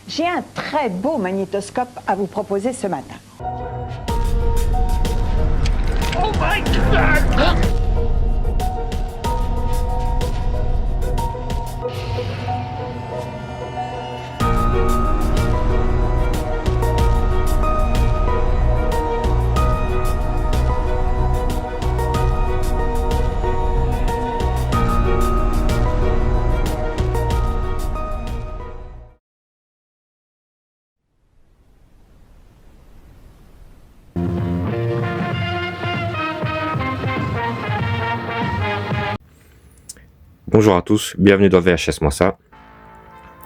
J'ai un très beau magnétoscope à vous proposer ce matin. Oh my God! Bonjour à tous, bienvenue dans VHS Moi Ça.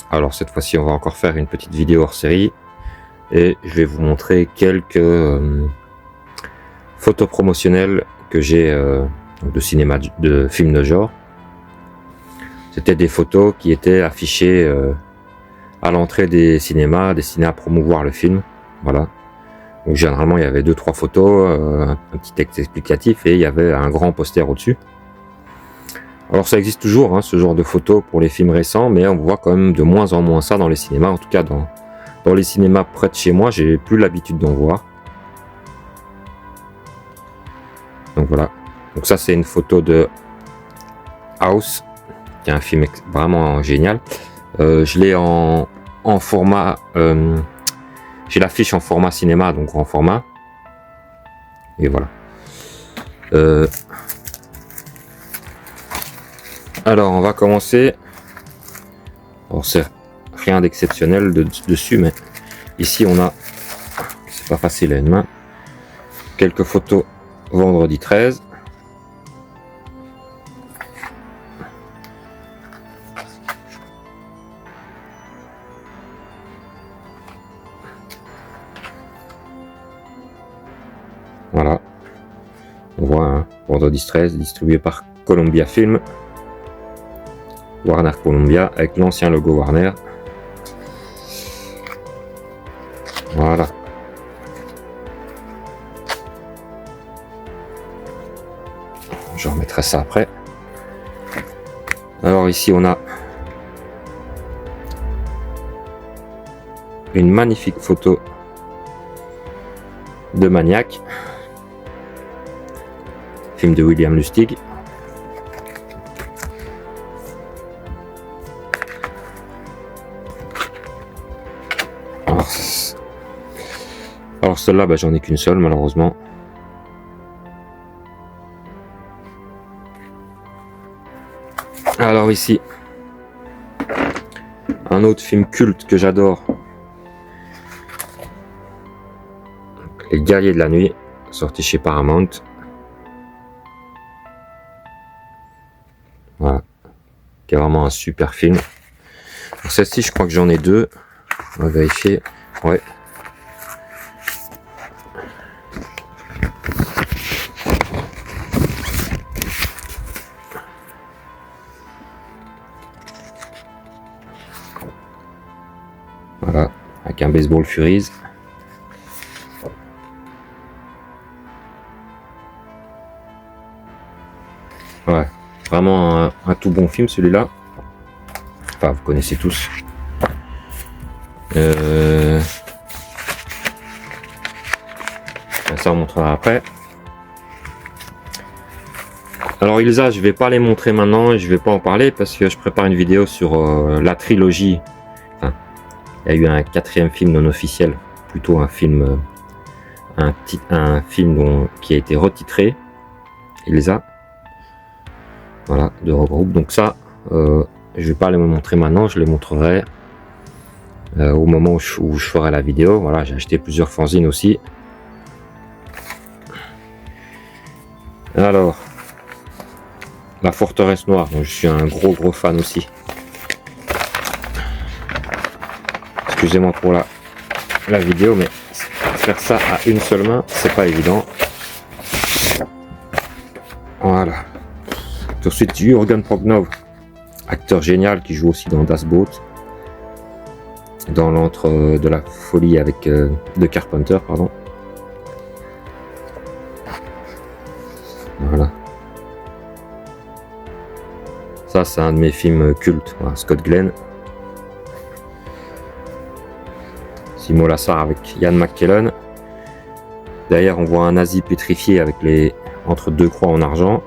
Alors cette fois-ci on va encore faire une petite vidéo hors série et je vais vous montrer quelques photos promotionnelles que j'ai de cinéma, de films de genre. C'était des photos qui étaient affichées à l'entrée des cinémas destinés à promouvoir le film. Voilà. Donc généralement il y avait 2-3 photos, un petit texte explicatif et il y avait un grand poster au-dessus. Alors ça existe toujours, hein, ce genre de photos pour les films récents, mais on voit quand même de moins en moins ça dans les cinémas. En tout cas, dans les cinémas près de chez moi, j'ai plus l'habitude d'en voir. Donc voilà. Donc ça, c'est une photo de House, qui est un film vraiment génial. Je l'ai en format... j'ai l'affiche en format cinéma, donc grand format. Et voilà. Alors on va commencer. Alors c'est rien d'exceptionnel dessus, mais ici on a, c'est pas facile à une main, quelques photos vendredi 13. Voilà, on voit un vendredi 13 distribué par Columbia Film. Warner Columbia avec l'ancien logo Warner. Voilà. Je remettrai ça après. Alors ici on a une magnifique photo de Maniac, film de William Lustig. Alors celle-là, bah, j'en ai qu'une seule malheureusement. Alors ici, un autre film culte que j'adore. Les Guerriers de la Nuit, sorti chez Paramount. Voilà, qui est vraiment un super film. Pour celle-ci, je crois que j'en ai deux. On va vérifier. Ouais. Voilà, avec un baseball Furies. Ouais, vraiment un tout bon film celui-là. Enfin, vous connaissez tous. Ça on montrera après. Alors Ilsa, je vais pas les montrer maintenant et je vais pas en parler parce que je prépare une vidéo sur la trilogie. Enfin, il y a eu un 4e film non officiel, plutôt un film, un film qui a été retitré. Ilsa, voilà, de regroupe. Donc ça, je vais pas les montrer maintenant, je les montrerai au moment où je ferai la vidéo. Voilà, j'ai acheté plusieurs fanzines aussi. Alors, La Forteresse Noire, donc je suis un gros fan aussi. Excusez-moi pour la vidéo, mais faire ça à une seule main, c'est pas évident. Voilà. Ensuite, Jürgen Prochnow, acteur génial qui joue aussi dans Das Boot, dans l'antre de la folie avec de Carpenter, pardon. Ça, c'est un de mes films cultes, voilà, Scott Glenn. Simon Lassard avec Ian McKellen. Derrière, on voit un nazi pétrifié avec entre deux croix en argent.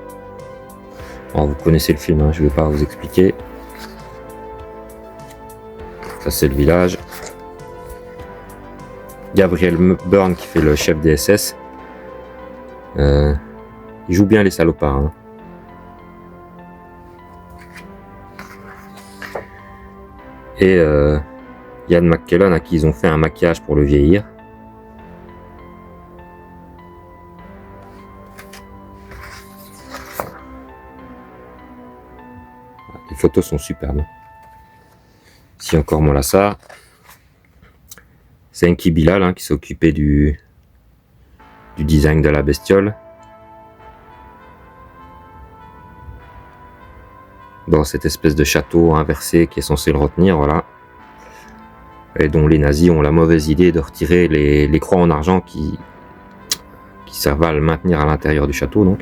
Alors, vous connaissez le film, hein, je ne vais pas vous expliquer. Ça, c'est le village. Gabriel Byrne qui fait le chef des SS. Il joue bien les salopards. Hein. Et Ian McKellen à qui ils ont fait un maquillage pour le vieillir. Les photos sont superbes. Ici encore Molassar. C'est Enki Bilal hein, qui s'est occupé du design de la bestiole. Dans cette espèce de château inversé qui est censé le retenir, voilà. Et dont les nazis ont la mauvaise idée de retirer les croix en argent qui servent à le maintenir à l'intérieur du château, donc.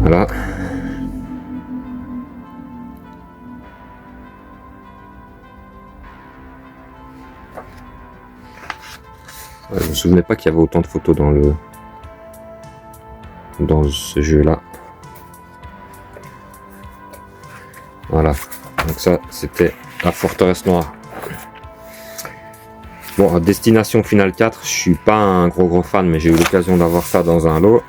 Voilà. Je me souvenais pas qu'il y avait autant de photos dans ce jeu-là. Voilà, donc ça c'était la forteresse noire. Bon, Destination Finale 4, je suis pas un gros fan, mais j'ai eu l'occasion d'avoir ça dans un lot.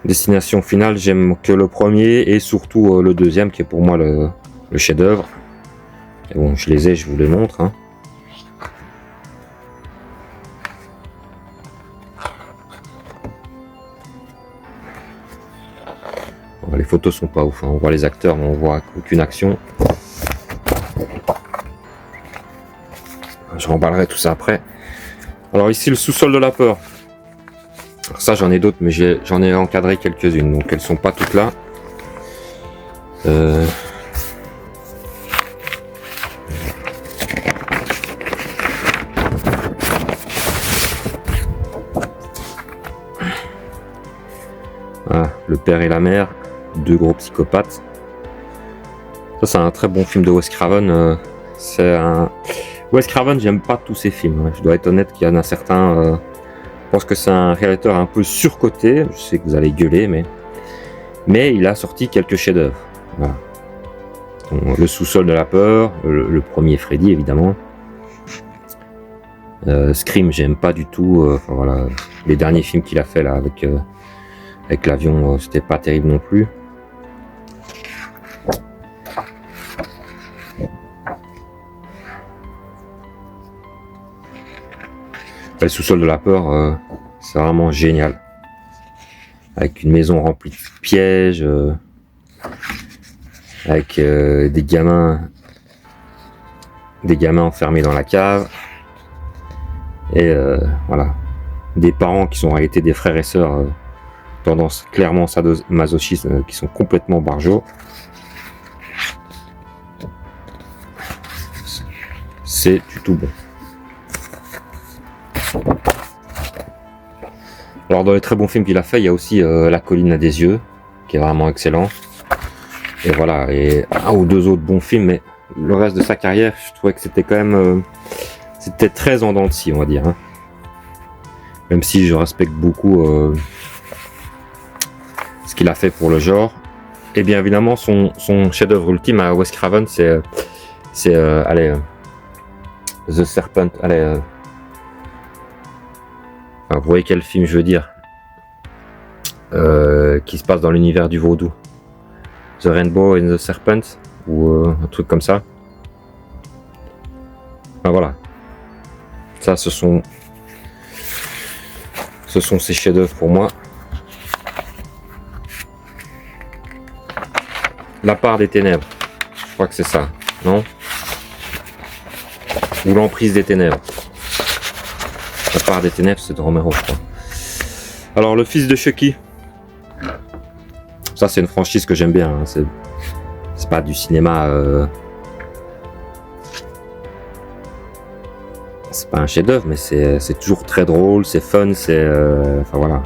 Destination Finale, j'aime que le premier et surtout le deuxième qui est pour moi le chef-d'œuvre. Bon, je les ai, je vous les montre. Hein. Les photos sont pas ouf, hein. On voit les acteurs mais on voit aucune action. Je remballerai tout ça après. Alors ici le sous-sol de la peur. Alors ça j'en ai d'autres mais j'en ai encadré quelques-unes donc elles sont pas toutes là. Voilà, le père et la mère. Deux gros psychopathes. Ça c'est un très bon film de Wes Craven. Wes Craven, j'aime pas tous ses films. Hein. Je dois être honnête qu'il y en a certains. Je pense que c'est un réalisateur un peu surcoté. Je sais que vous allez gueuler, mais il a sorti quelques chefs-d'œuvre. Voilà. Donc, le sous-sol de la peur, le premier Freddy évidemment. Scream, j'aime pas du tout. Enfin, voilà, les derniers films qu'il a fait là avec l'avion, c'était pas terrible non plus. Le sous-sol de la peur, c'est vraiment génial. Avec une maison remplie de pièges, avec des gamins enfermés dans la cave. Et voilà. Des parents qui sont en réalité des frères et sœurs tendance clairement masochistes qui sont complètement barjots. C'est du tout bon. Alors dans les très bons films qu'il a fait, il y a aussi La colline à des yeux, qui est vraiment excellent. Et voilà, et un ou deux autres bons films, mais le reste de sa carrière, je trouvais que c'était quand même... c'était très en dents de scie, on va dire. Hein. Même si je respecte beaucoup ce qu'il a fait pour le genre. Et bien évidemment, son chef-d'œuvre ultime à Wes Craven, c'est The Serpent, vous voyez quel film je veux dire, qui se passe dans l'univers du vaudou, The Rainbow and the Serpent, ou un truc comme ça. Enfin, voilà, ça ce sont ses chefs-d'œuvre pour moi. La part des ténèbres, je crois que c'est ça, non? Ou l'emprise des ténèbres. La part des ténèbres, c'est de Romero, je crois. Alors, Le fils de Chucky. Ça, c'est une franchise que j'aime bien. Hein. C'est pas du cinéma. c'est pas un chef-d'œuvre, mais c'est toujours très drôle, c'est fun, c'est enfin voilà.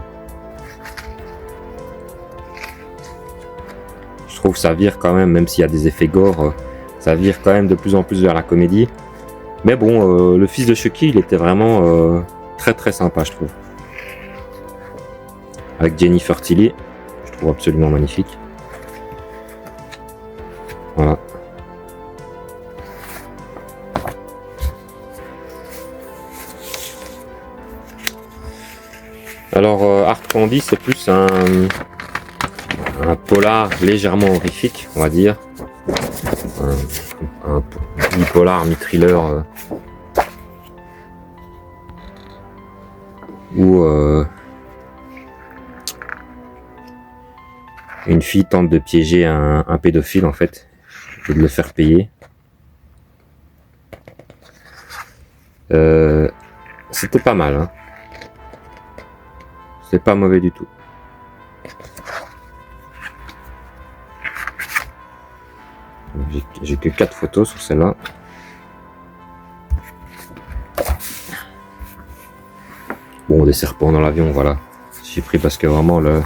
Je trouve que ça vire quand même s'il y a des effets gore, ça vire quand même de plus en plus vers la comédie. Mais bon, le fils de Chucky, il était vraiment très très sympa, je trouve. Avec Jennifer Tilly, je trouve absolument magnifique. Voilà. Alors, Hard Candy, c'est plus un polar légèrement horrifique, on va dire. Un mi-polar, mi-thriller. Où une fille tente de piéger un pédophile, en fait, et de le faire payer. C'était pas mal, hein. C'est pas mauvais du tout. J'ai que 4 photos sur celle-là. Bon, des serpents dans l'avion, voilà. J'ai pris parce que vraiment le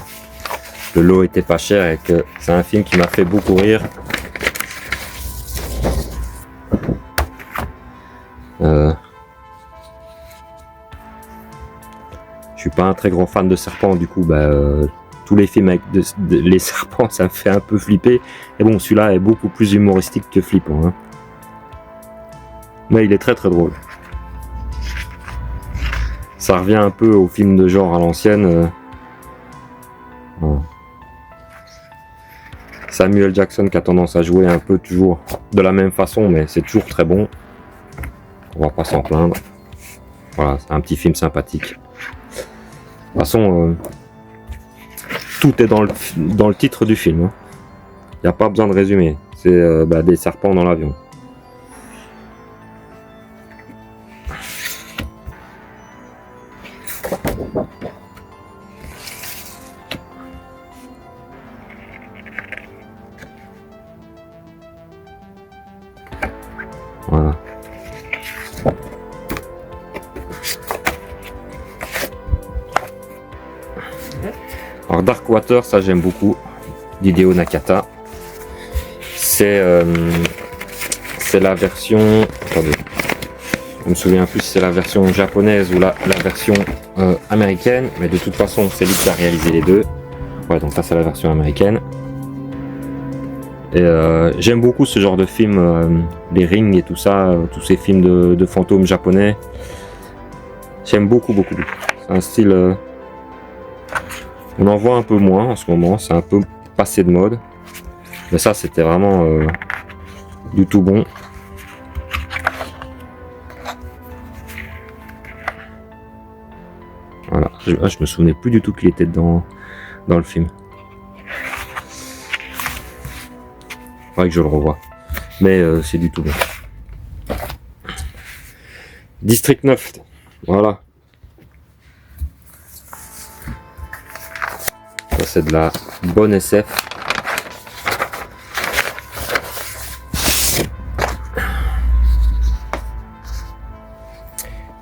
lot était pas cher et que c'est un film qui m'a fait beaucoup rire. Je suis pas un très grand fan de serpents, du coup, tous les films avec les serpents, ça me fait un peu flipper. Et bon, celui-là est beaucoup plus humoristique que flippant, hein. Mais il est très très drôle. Ça revient un peu au film de genre à l'ancienne. Voilà. Samuel Jackson qui a tendance à jouer un peu toujours de la même façon, mais c'est toujours très bon. On va pas s'en plaindre. Voilà, c'est un petit film sympathique. De toute façon, tout est dans le titre du film, hein. Il n'y a pas besoin de résumer. C'est des serpents dans l'avion. Voilà. Alors Darkwater, ça j'aime beaucoup, d'Hideo Nakata. C'est la version, attendez, je me souviens plus si c'est la version japonaise ou la version américaine, mais de toute façon c'est lui qui a réalisé les deux. Ouais, donc ça c'est la version américaine. Et j'aime beaucoup ce genre de film, les Rings et tout ça, tous ces films de fantômes japonais. J'aime beaucoup. C'est un style, on en voit un peu moins en ce moment, c'est un peu passé de mode. Mais ça c'était vraiment du tout bon. Voilà, je me souvenais plus du tout qu'il était dans le film. Faudrait que je le revoie. Mais c'est du tout bon. District 9, voilà. Ça c'est de la bonne SF.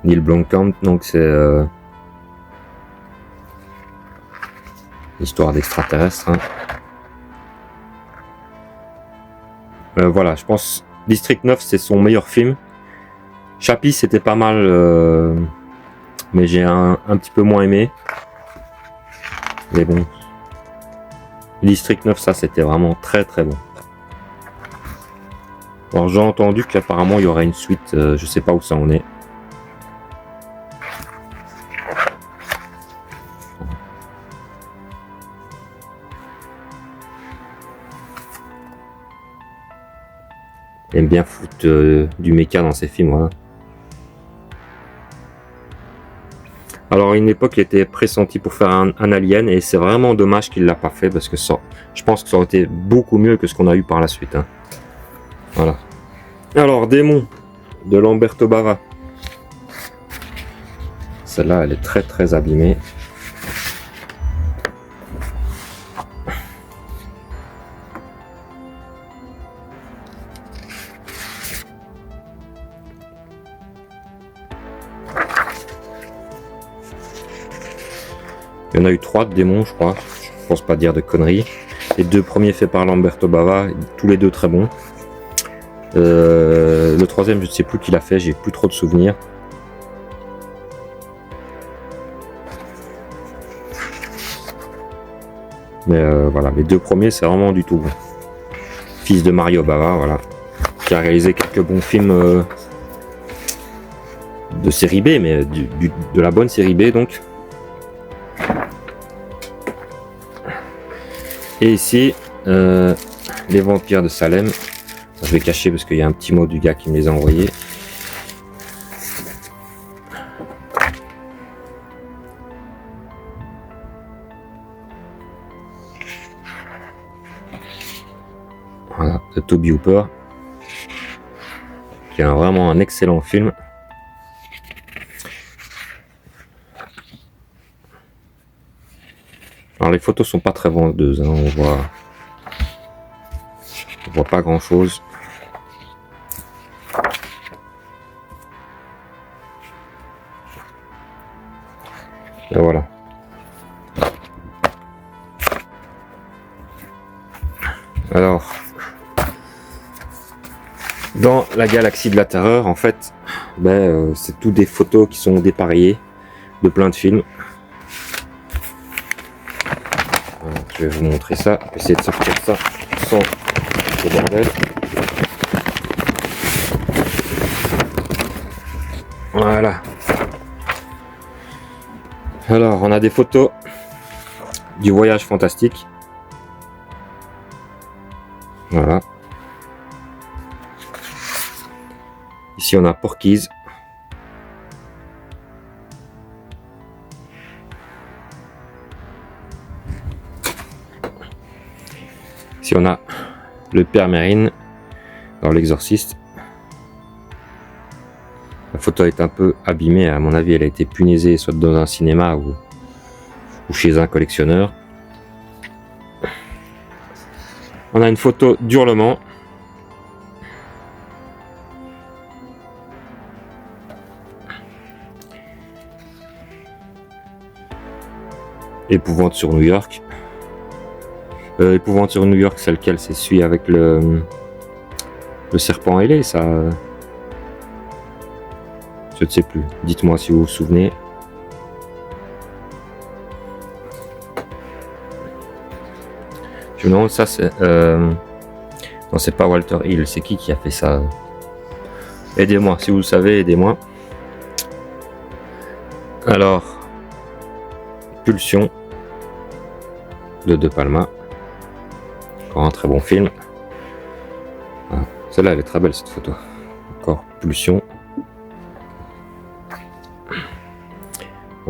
Neil Blomkamp, donc c'est l'histoire d'extraterrestres, hein. Voilà, je pense District 9 c'est son meilleur film. Chappie c'était pas mal, mais j'ai un petit peu moins aimé. Mais bon, District 9 ça c'était vraiment très très bon. Alors j'ai entendu qu'apparemment il y aurait une suite, je sais pas où ça en est. Il aime bien foutre du méca dans ses films, voilà. Alors à une époque il était pressenti pour faire un Alien et c'est vraiment dommage qu'il l'a pas fait parce que ça, je pense que ça aurait été beaucoup mieux que ce qu'on a eu par la suite, hein. Voilà. Alors Démon de Lamberto Bava. Celle-là elle est très très abîmée. Il y en a eu 3 de démons, je crois. Je pense pas dire de conneries. Les 2 premiers faits par Lamberto Bava, tous les 2 très bons. Le 3e, je ne sais plus qui l'a fait, j'ai plus trop de souvenirs. Mais voilà, les 2 premiers, c'est vraiment du tout bon. Fils de Mario Bava, voilà, qui a réalisé quelques bons films de série B, mais de la bonne série B donc. Et ici, les vampires de Salem. Je vais cacher parce qu'il y a un petit mot du gars qui me les a envoyés. Voilà, de Toby Hooper, qui est vraiment un excellent film. Alors les photos sont pas très vendeuses, hein, on voit pas grand chose. Et voilà. Alors, dans la galaxie de la terreur, en fait, c'est tout des photos qui sont dépareillées de plein de films. Voilà, je vais vous montrer ça, essayer de sortir ça sans ce bordel. Voilà. Alors, on a des photos du voyage fantastique. Voilà. Ici, on a Porky's. Ici, on a le père Mérine dans L'Exorciste. La photo est un peu abîmée, à mon avis, elle a été punaisée soit dans un cinéma ou chez un collectionneur. On a une photo d'Hurlement. Épouvante sur New York. Épouvante sur New York, c'est lequel? C'est celui avec le serpent ailé, ça. Je ne sais plus. Dites-moi si vous vous souvenez. Je me demande, ça c'est... Non, c'est pas Walter Hill. C'est qui a fait ça? Aidez-moi. Si vous le savez, aidez-moi. Alors... Pulsion de De Palma. Encore un très bon film. Ah, celle-là, elle est très belle, cette photo. Encore Pulsion.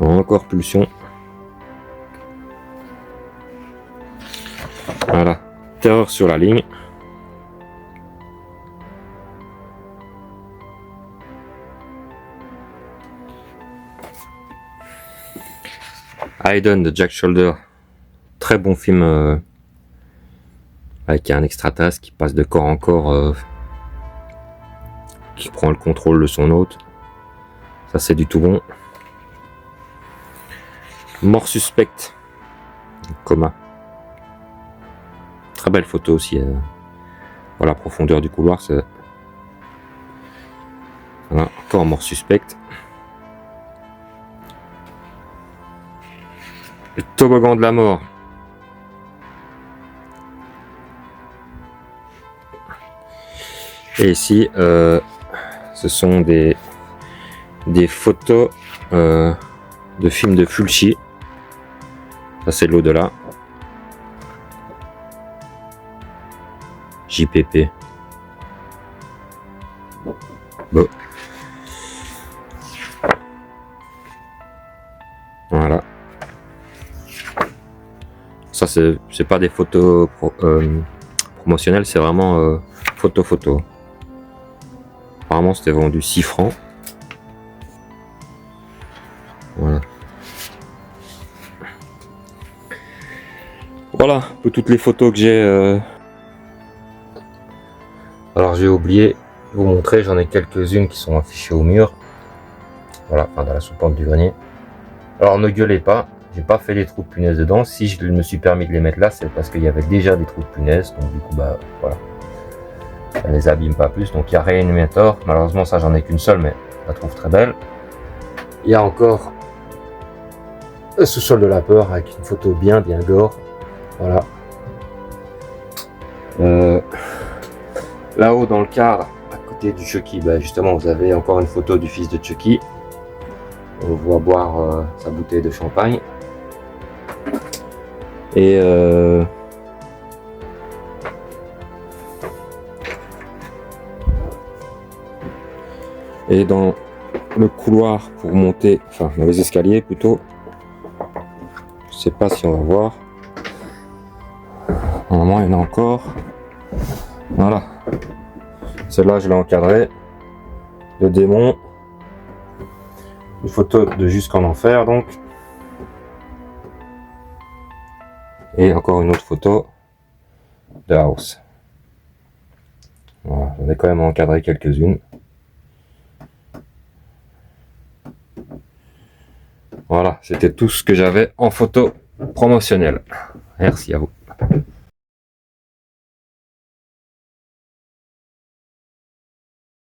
Encore Pulsion. Voilà. Terreur sur la ligne. Hayden de Jack Shoulder. Très bon film avec un extraterrestre qui passe de corps en corps, qui prend le contrôle de son hôte. Ça, c'est du tout bon. Mort suspecte. Coma. Très belle photo aussi. Voilà, la profondeur du couloir. Voilà, encore mort suspecte. Le toboggan de la mort. Et ici, ce sont des photos de films de Fulci. Ça, c'est l'au-delà. JPP. Bon. Voilà. Ça, c'est pas des photos promotionnelles, c'est vraiment photo. Apparemment, c'était vendu 6 francs. Voilà. Voilà, un peu toutes les photos que j'ai. Alors, j'ai oublié de vous montrer, j'en ai quelques-unes qui sont affichées au mur. Voilà, enfin dans la soupente du grenier. Alors, ne gueulez pas, j'ai pas fait des trous de punaise dedans. Si je me suis permis de les mettre là, c'est parce qu'il y avait déjà des trous de punaise. Donc du coup, bah voilà, ça les abîme pas plus. Donc il y a Reanimator. Malheureusement, ça j'en ai qu'une seule, mais je la trouve très belle. Il y a encore le sous-sol de la peur avec une photo bien gore. Voilà. Là-haut dans le cadre, à côté du Chucky, bah justement vous avez encore une photo du fils de Chucky. On le voit boire sa bouteille de champagne. Et dans le couloir pour monter, enfin dans les escaliers plutôt, je sais pas si on va voir. Normalement il y en a encore. Voilà. Celle-là je l'ai encadré. Le démon. Une photo de Jusqu'en Enfer donc. Et encore une autre photo de House. Voilà, j'en ai quand même encadré quelques-unes. Voilà, c'était tout ce que j'avais en photo promotionnelle. Merci à vous.